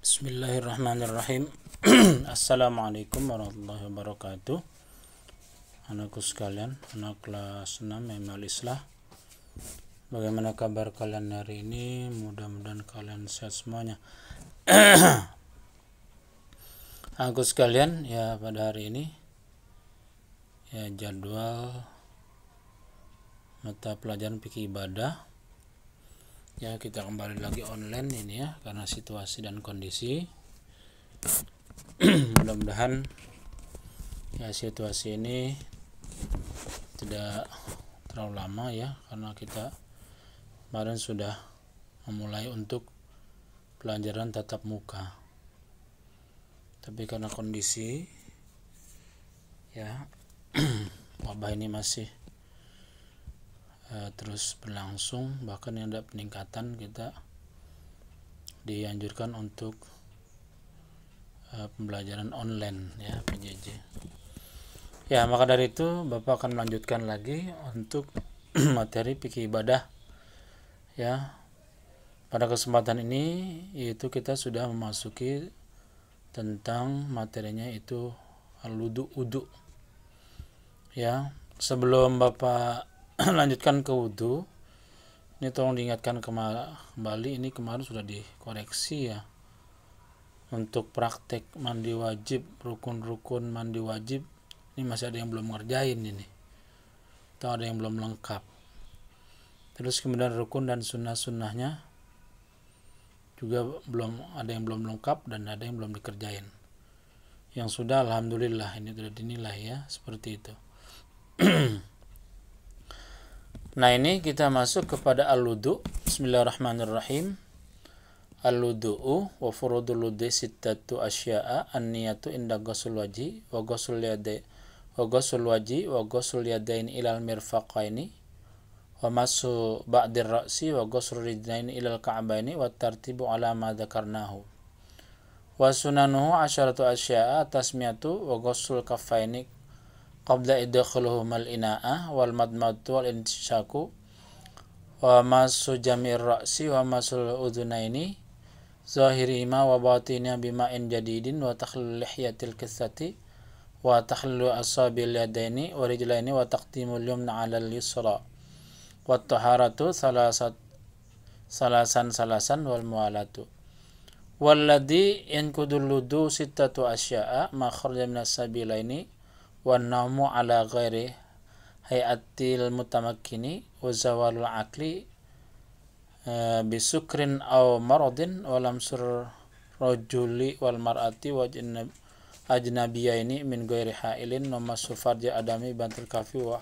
Bismillahirrahmanirrahim. Assalamualaikum warahmatullahi wabarakatuh. Anakku sekalian, anak kelas 6 ML Islah. Bagaimana kabar kalian hari ini? Mudah-mudahan kalian sehat semuanya. Anakku sekalian, ya pada hari ini ya jadwal mata pelajaran fikih ibadah. Ya, kita kembali lagi online ini ya, karena situasi dan kondisi. Mudah-mudahan ya situasi ini tidak terlalu lama ya, karena kita kemarin sudah memulai untuk pelajaran tatap muka. Tapi karena kondisi ya wabah ini masih terus berlangsung, bahkan yang ada peningkatan, kita dianjurkan untuk pembelajaran online ya, PJJ. Ya, maka dari itu Bapak akan melanjutkan lagi untuk materi fikih ibadah ya. Pada kesempatan ini yaitu kita sudah memasuki tentang materinya itu al-wudu ya. Sebelum Bapak lanjutkan ke wudu, ini tolong diingatkan kembali, ini kemarin sudah dikoreksi ya. Untuk praktek mandi wajib, rukun-rukun mandi wajib, ini masih ada yang belum ngerjain ini, atau ada yang belum lengkap. Terus kemudian rukun dan sunnah-sunnahnya juga ada yang belum lengkap dan ada yang belum dikerjain. Yang sudah alhamdulillah ini sudah dinilai ya, seperti itu. Nah, ini kita masuk kepada al-wudu. Bismillahirrahmanirrahim. Al-wudu'u wa furudul wudu sittatu asya'a an-niyatu inda ghusl wajhi wa ghusl yadayn wa ghusl yadayn ilal mirfaqaini wa masu ba'dir ra'si wa ghusl rijlaini ilal ka'baini wa tartibu ala ma dzakarnahu wa sunanuhu asyaratu asya'a tasmiyatu wa ghusl kaffaini qabla idkhaluhumal ina'a wal madmatu wal insyaku wa masu jamir ra'si wa masul udhunaini zahirima wa batinina bima'in jadidin wa takhlil lihyatil kissati wa takhlil asabil yadaini wa rijlaini wa taqdimul yumna 'alal yusra wa taharatu salasan wal muwalatu walladhi yankudul wudu sittatu asya'a ma kharaja minas sabilaini wan naumu ala ghairi hayatil mutamakkini wa zawalul aqli bisukrin aw maradin wa lamsur rajuli wal mar'ati wa ajnabiyaini min ghairi hailin wa masul farja adami bantul kafi wa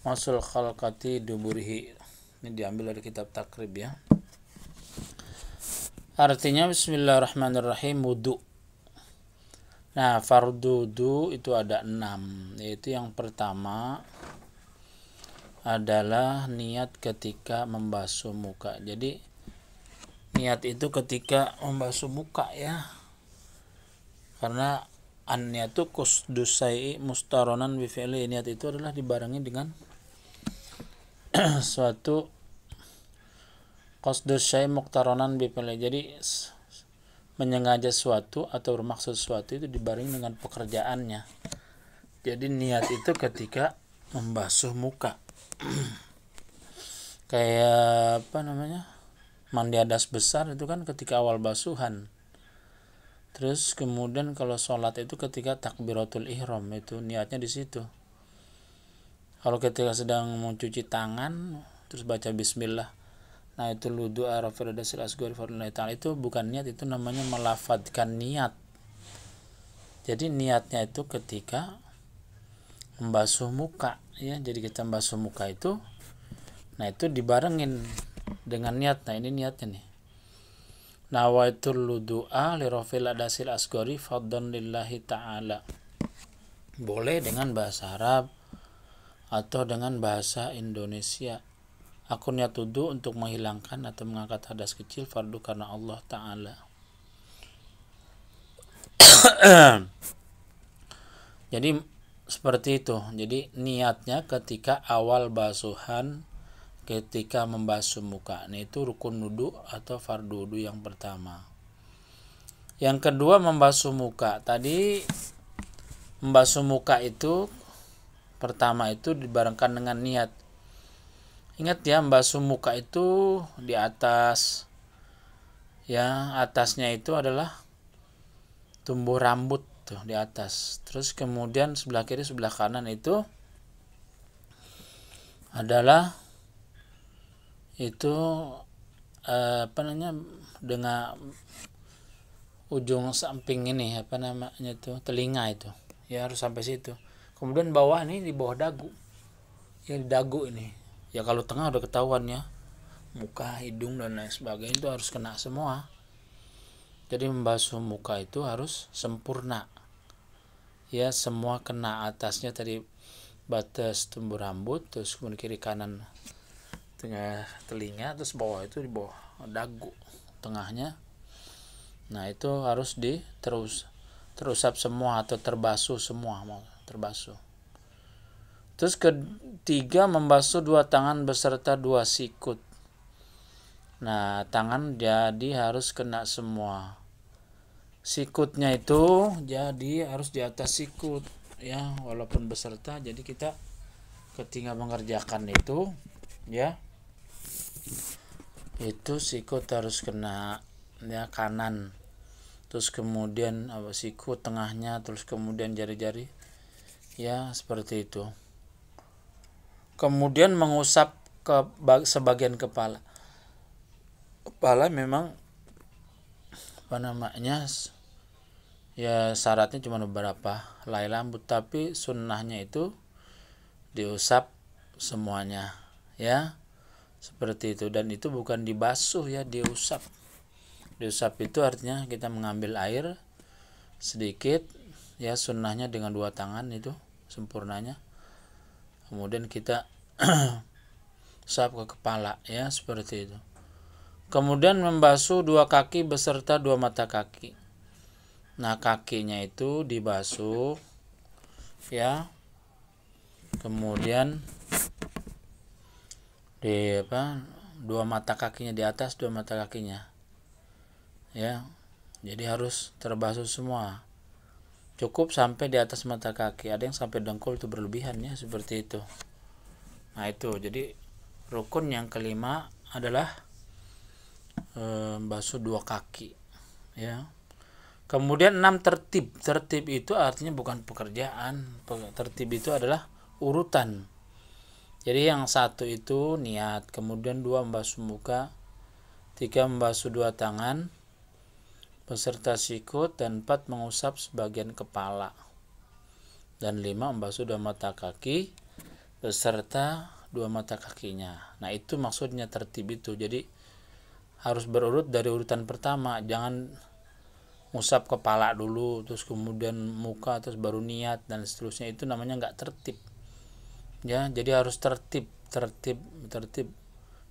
masul khalqati duburihi. Ini diambil dari kitab takrib ya. Artinya bismillahirrahmanirrahim, wudu. Nah, fardu wudu itu ada 6, yaitu yang pertama adalah niat ketika membasuh muka. Jadi niat itu ketika membasuh muka ya, karena an-niyatu qasdus syai'i mustaronan bi fi'li. Niat itu adalah dibarengi dengan suatu qasdus syai' muqtaronan bi fi'li. Jadi menyengaja sesuatu atau bermaksud sesuatu itu dibarengi dengan pekerjaannya. Jadi niat itu ketika membasuh muka. Kayak mandi hadas besar itu kan ketika awal basuhan. Terus kemudian kalau sholat itu ketika takbiratul ihram, itu niatnya di situ. Kalau ketika sedang mencuci tangan terus baca bismillah, nah itu wudu arafiradasil asghari fardhullahi ta'ala, itu bukan niat, itu namanya melafadzkan niat. Jadi niatnya itu ketika membasuh muka ya. Jadi kita membasuh muka itu, nah itu dibarengin dengan niat. Nah, ini niatnya nih. Nawaitul wudu'a li rafil adasil asghari fadlan lillahi ta'ala. Boleh dengan bahasa Arab atau dengan bahasa Indonesia. Aku niat wudu untuk menghilangkan atau mengangkat hadas kecil fardu karena Allah Ta'ala. Jadi seperti itu. Jadi niatnya ketika awal basuhan, ketika membasuh muka. Nah, itu rukun wudu atau fardu wudu yang pertama. Yang kedua membasuh muka. Tadi membasuh muka itu pertama itu dibarengkan dengan niat. Ingat ya, membasuh muka itu di atas, ya atasnya itu adalah tumbuh rambut tuh di atas. Terus kemudian sebelah kiri sebelah kanan itu adalah itu dengan ujung samping ini tuh telinga itu ya, harus sampai situ. Kemudian bawah ini, di bawah dagu ya, di dagu ini ya. Kalau tengah udah ketahuan ya, muka, hidung dan lain sebagainya itu harus kena semua. Jadi membasuh muka itu harus sempurna ya, semua kena. Atasnya tadi batas tumbuh rambut, terus kemudian kiri kanan tengah telinga, terus bawah itu di bawah dagu tengahnya. Nah itu harus terusap semua atau terbasuh semua, terbasuh. Terus ketiga membasuh dua tangan beserta dua sikut. Nah tangan jadi harus kena semua. Sikutnya itu jadi harus di atas sikut ya, walaupun beserta. Jadi kita ketika mengerjakan itu ya, itu sikut harus kena ya, kanan. Terus kemudian sikut tengahnya, terus kemudian jari-jari ya, seperti itu. Kemudian mengusap ke sebagian kepala memang ya syaratnya cuma beberapa helai rambut, tapi sunnahnya itu diusap semuanya ya, seperti itu. Dan itu bukan dibasuh ya, diusap. Diusap itu artinya kita mengambil air sedikit ya, sunnahnya dengan dua tangan itu sempurnanya. Kemudian kita usap ke kepala ya, seperti itu. Kemudian membasuh dua kaki beserta dua mata kaki. Nah kakinya itu dibasuh ya, kemudian dua mata kakinya di atas, dua mata kakinya ya, jadi harus terbasuh semua. Cukup sampai di atas mata kaki, ada yang sampai dengkul itu berlebihan ya, seperti itu. Nah itu jadi rukun yang kelima adalah basuh dua kaki ya. Kemudian 6 tertib. Tertib itu artinya bukan pekerjaan. Tertib itu adalah urutan. Jadi yang satu itu niat, kemudian 2 membasuh muka, 3 membasuh dua tangan beserta sikut, dan 4 mengusap sebagian kepala, dan 5 membasuh dua mata kaki beserta dua mata kakinya. Nah itu maksudnya tertib itu. Jadi harus berurut dari urutan pertama, jangan ngusap kepala dulu terus kemudian muka terus baru niat dan seterusnya. Itu namanya nggak tertib ya. Jadi harus tertib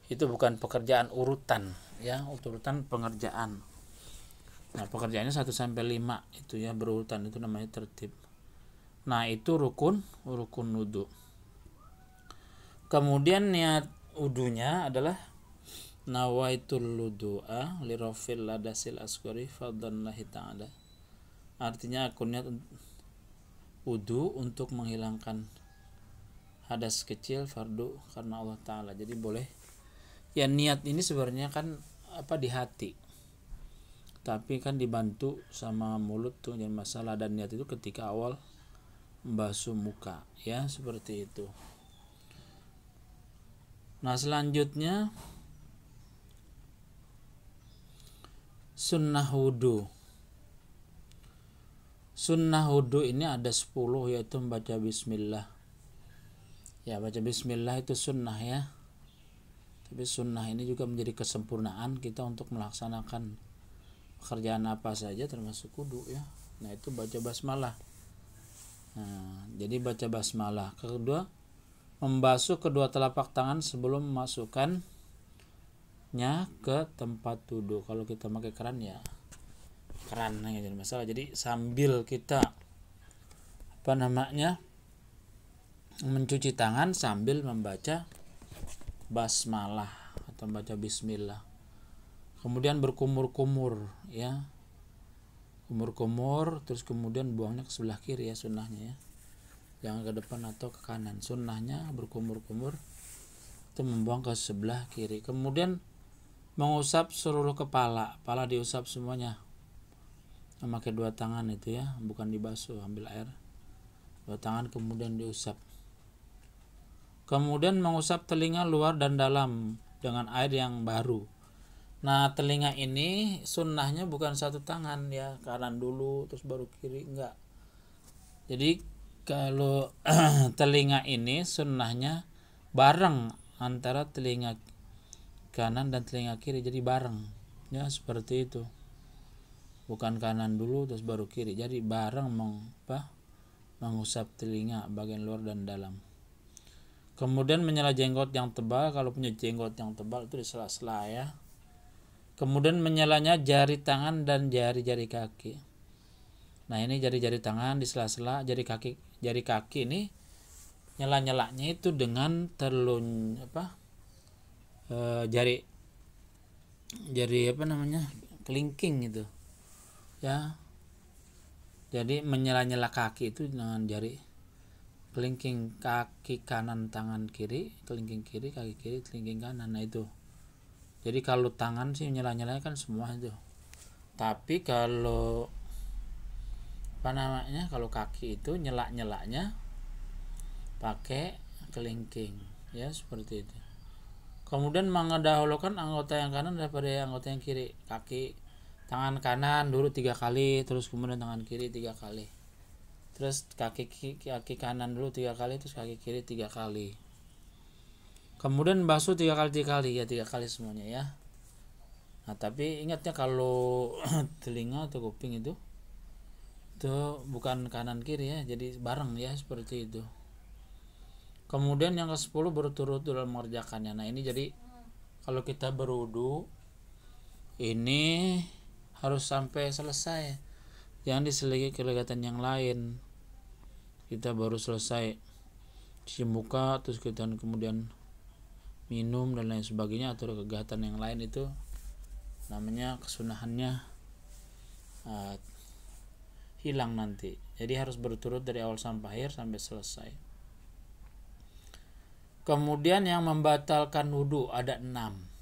itu bukan pekerjaan, urutan ya, urutan pengerjaan. Nah pekerjaannya 1 sampai 5 itu ya, berurutan, itu namanya tertib. Nah itu rukun wudu. Kemudian niat wudunya adalah nawaitul wudu'a lirafil ladasil asghari fadlallahi ta'ala. Artinya aku niat wudu untuk menghilangkan hadas kecil fardu karena Allah Ta'ala. Jadi boleh ya, niat ini sebenarnya kan di hati, tapi kan dibantu sama mulut tuh, jadi masalah. Dan niat itu ketika awal membasuh muka ya, seperti itu. Nah selanjutnya sunnah wudu. Sunnah wudu ini ada 10, yaitu membaca bismillah. Ya baca bismillah itu sunnah ya. Tapi sunnah ini juga menjadi kesempurnaan kita untuk melaksanakan pekerjaan apa saja termasuk wudu ya. Nah itu baca basmalah. Nah, jadi baca basmalah. Kedua, membasuh kedua telapak tangan sebelum memasukkannya ke tempat wudu. Kalau kita pakai keran ya keran yang jadi masalah. Jadi sambil kita mencuci tangan sambil membaca basmalah atau membaca bismillah. Kemudian berkumur-kumur ya. kumur-kumur, terus kemudian buangnya ke sebelah kiri ya sunnahnya ya, jangan ke depan atau ke kanan. Sunnahnya berkumur-kumur itu membuang ke sebelah kiri. Kemudian mengusap seluruh kepala diusap semuanya memakai dua tangan itu ya, bukan dibasuh, ambil air dua tangan kemudian diusap. Kemudian mengusap telinga luar dan dalam dengan air yang baru. Nah, telinga ini sunnahnya bukan satu tangan ya, kanan dulu terus baru kiri, enggak. Jadi kalau telinga ini sunnahnya bareng antara telinga kanan dan telinga kiri, jadi bareng ya, seperti itu. Bukan kanan dulu terus baru kiri, jadi bareng mengusap telinga bagian luar dan dalam. Kemudian menyela jenggot yang tebal, kalau punya jenggot yang tebal itu di sela-sela ya. Kemudian menyelanya jari tangan dan jari-jari kaki. Nah, ini jari-jari tangan di sela-sela, jari kaki ini nyela-nyelanya itu dengan jari apa namanya, kelingking itu ya. Jadi menyela-nyela kaki itu dengan jari kelingking, kaki kanan tangan kiri, kelingking kiri, kaki kiri, kelingking kanan. Nah itu. Jadi kalau tangan sih nyela-nyelanya kan semua itu. Tapi kalau kalau kaki itu nyela-nyelanya pakai kelingking ya, seperti itu. Kemudian mendahulukan anggota yang kanan daripada anggota yang kiri. Tangan kanan dulu 3 kali, terus kemudian tangan kiri 3 kali. Terus kaki kanan dulu 3 kali, terus kaki kiri 3 kali. Kemudian basuh 3 kali ya, 3 kali semuanya ya. Nah, tapi ingatnya kalau telinga atau kuping itu bukan kanan kiri ya, jadi bareng ya, seperti itu. Kemudian yang ke-10 berturut dalam mengerjakannya. Nah, ini jadi kalau kita berwudu ini harus sampai selesai, jangan diselingi kegiatan yang lain. Kita baru selesai cuci muka terus kita kemudian minum dan lain sebagainya, atau kegiatan yang lain, itu namanya kesunahannya hilang nanti. Jadi harus berturut dari awal sampai akhir sampai selesai. Kemudian yang membatalkan wudu ada 6.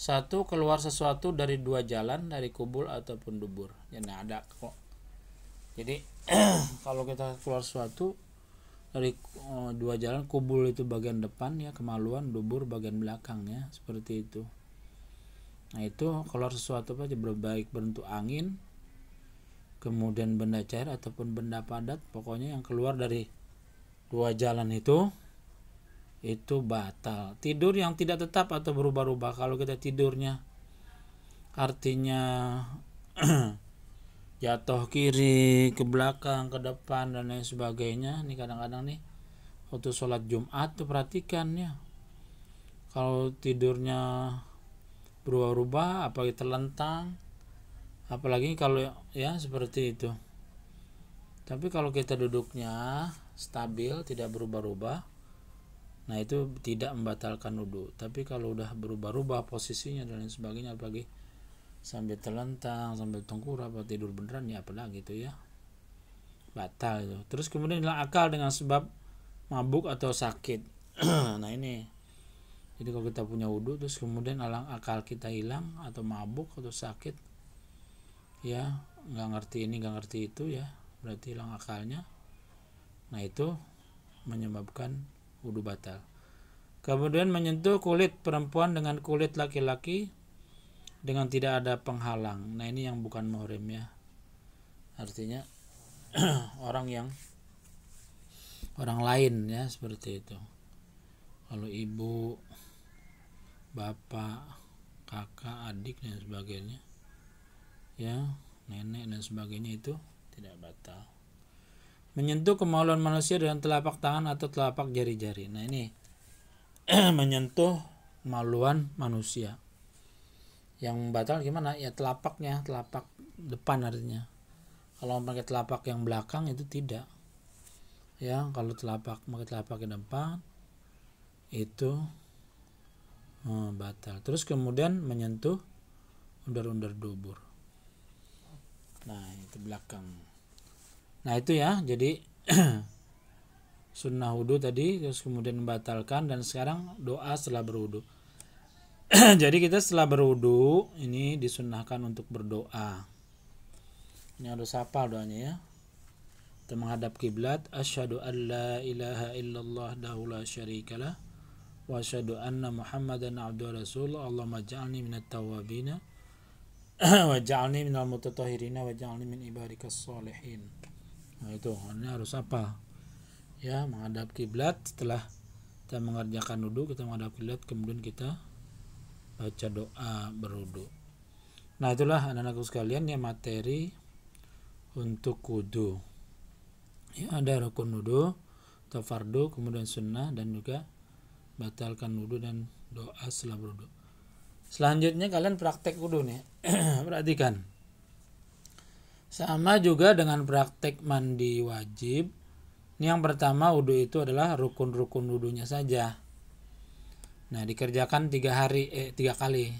1, keluar sesuatu dari 2 jalan, dari kubul ataupun dubur. Ya, nah ada kok. Jadi kalau kita keluar sesuatu dari 2 jalan, kubul itu bagian depan ya, kemaluan, dubur bagian belakang ya, seperti itu. Nah, itu keluar sesuatu aja, berbaik bentuk angin, kemudian benda cair ataupun benda padat, pokoknya yang keluar dari 2 jalan itu batal. Tidur yang tidak tetap atau berubah-ubah, kalau kita tidurnya artinya jatuh kiri, ke belakang, ke depan dan lain sebagainya. Ini kadang-kadang nih waktu sholat Jumat tuh perhatikan ya, kalau tidurnya berubah-ubah, apalagi terlentang, apalagi kalau ya seperti itu. Tapi kalau kita duduknya stabil, tidak berubah-ubah, nah itu tidak membatalkan wudu. Tapi kalau udah berubah-ubah posisinya dan lain sebagainya, apalagi sambil terlentang, sambil tengkurap, atau tidur beneran ya, apalagi gitu ya, batal itu. Terus kemudian hilang akal dengan sebab mabuk atau sakit. Nah ini, jadi kalau kita punya wudu terus kemudian akal kita hilang atau mabuk atau sakit ya, nggak ngerti ini nggak ngerti itu ya, berarti hilang akalnya. Nah itu menyebabkan wudu batal. Kemudian menyentuh kulit perempuan dengan kulit laki-laki dengan tidak ada penghalang. Nah ini yang bukan muhrim ya, artinya orang lain ya, seperti itu. Kalau ibu, bapak, kakak, adik dan sebagainya ya, nenek dan sebagainya, itu tidak batal. Menyentuh kemaluan manusia dengan telapak tangan atau telapak jari-jari. Nah ini menyentuh kemaluan manusia. Yang batal gimana ya, telapaknya, telapak depan artinya. Kalau pakai telapak yang belakang itu tidak ya. Kalau pakai telapak yang depan itu batal. Terus kemudian menyentuh undar-undar dubur. Nah belakang. Nah itu ya, jadi sunnah wudhu tadi, terus kemudian membatalkan, dan sekarang doa setelah berwudhu. Jadi kita setelah berwudhu ini disunnahkan untuk berdoa. Ini harus hafal doanya ya. Kita menghadap kiblat. Asyhadu an la ilaha illallah dahu la syarikalah wa asyhadu anna muhammadan abduhu rasulullah. Allahumma ja'alni minat tawabina wa ja'alni minal mutatahhirina wa ja'alni min ibadikas sholihin. Nah itu, ini harus apa? Ya, menghadap kiblat. Setelah kita mengerjakan wudu, kita menghadap kiblat, kemudian kita baca doa berwudu. Nah itulah anak-anakku sekalian ya, materi untuk wudu. Ya, ada rukun wudu atau fardu, kemudian sunnah, dan juga batalkan wudu dan doa setelah berwudu. Selanjutnya kalian praktek wudu nih. Perhatikan. Sama juga dengan praktek mandi wajib. Ini yang pertama, wudu itu adalah rukun-rukun wudunya saja. Nah, dikerjakan 3 kali.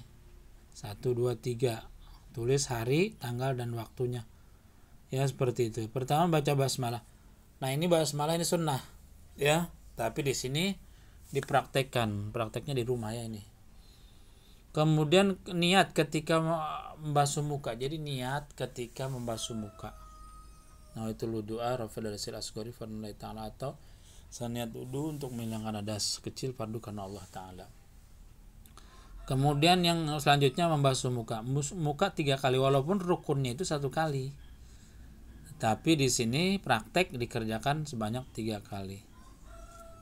1, 2, 3. Tulis hari, tanggal, dan waktunya. Ya, seperti itu. Pertama baca basmalah. Nah, ini basmalah ini sunnah. Ya, tapi di sini dipraktekkan. Prakteknya di rumah ya ini. Kemudian niat ketika membasuh muka. Jadi niat ketika membasuh muka. Nah, itu doa Rafa dari Sil Asghari Fadlullah Ta'ala, atau niat wudu untuk menghilangkan hadas kecil fardu karena Allah Ta'ala. Kemudian yang selanjutnya membasuh muka. Muka 3 kali, walaupun rukunnya itu 1 kali. Tapi di sini praktek dikerjakan sebanyak 3 kali.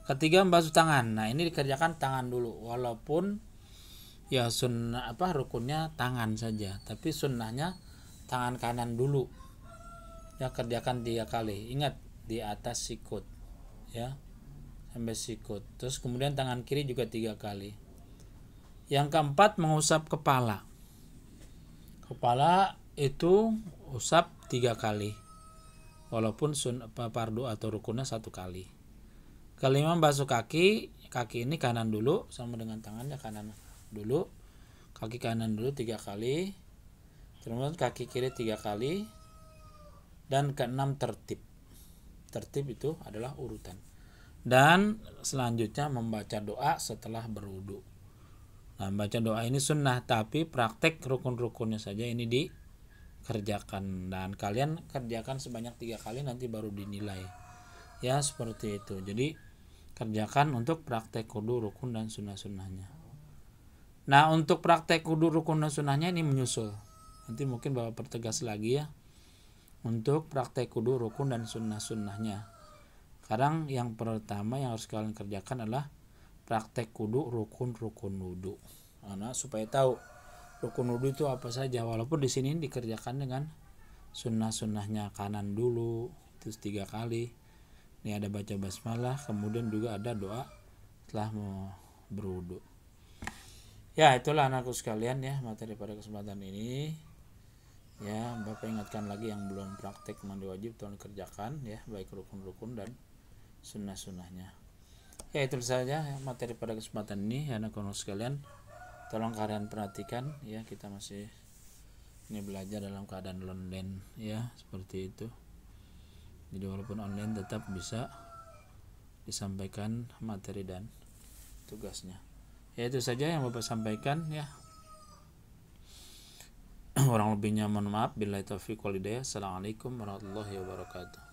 Ketiga, membasuh tangan. Nah, ini dikerjakan tangan dulu, walaupun ya sunnah rukunnya tangan saja, tapi sunnahnya tangan kanan dulu. Ya, kerjakan 3 kali. Ingat di atas sikut. Ya, sampai sikut. Terus kemudian tangan kiri juga 3 kali. Yang keempat, mengusap kepala. Kepala itu usap 3 kali, walaupun fardu atau rukunnya 1 kali. Kelima, basuh kaki. Kaki ini kanan dulu, sama dengan tangannya kanan dulu. Kaki kanan dulu 3 kali. Kemudian kaki kiri 3 kali. Dan keenam, tertib. Tertib itu adalah urutan. Dan selanjutnya membaca doa setelah berwudu. Nah, membaca doa ini sunnah, tapi praktek rukun-rukunnya saja ini dikerjakan. Dan kalian kerjakan sebanyak 3 kali, nanti baru dinilai. Ya, seperti itu. Jadi kerjakan untuk praktek wudu, rukun, dan sunnah-sunnahnya. Nah, untuk praktek wudu, rukun, dan sunnahnya ini menyusul. Nanti mungkin Bapak pertegas lagi ya. Untuk praktek wudu, rukun, dan sunnah-sunnahnya. Sekarang yang pertama yang harus kalian kerjakan adalah praktek wudu, rukun wudu. Nah, supaya tahu rukun wudu itu apa saja, walaupun di sini dikerjakan dengan sunnah-sunnahnya. Kanan dulu, terus 3 kali. Ini ada baca basmalah, kemudian juga ada doa setelah mau berwudu. Ya, itulah anakku sekalian ya, materi pada kesempatan ini. Ya, Bapak ingatkan lagi yang belum praktek mandi wajib, tolong kerjakan ya, baik rukun-rukun dan sunnah-sunnahnya. Ya, itu saja materi pada kesempatan ini ya, anak-anak sekalian. Tolong kalian perhatikan ya, kita masih ini belajar dalam keadaan online ya, seperti itu. Jadi walaupun online tetap bisa disampaikan materi dan tugasnya. Ya, itu saja yang Bapak sampaikan ya. Kurang lebihnya mohon maaf. Billahi taufiq wal hidayah. Assalamualaikum warahmatullahi wabarakatuh.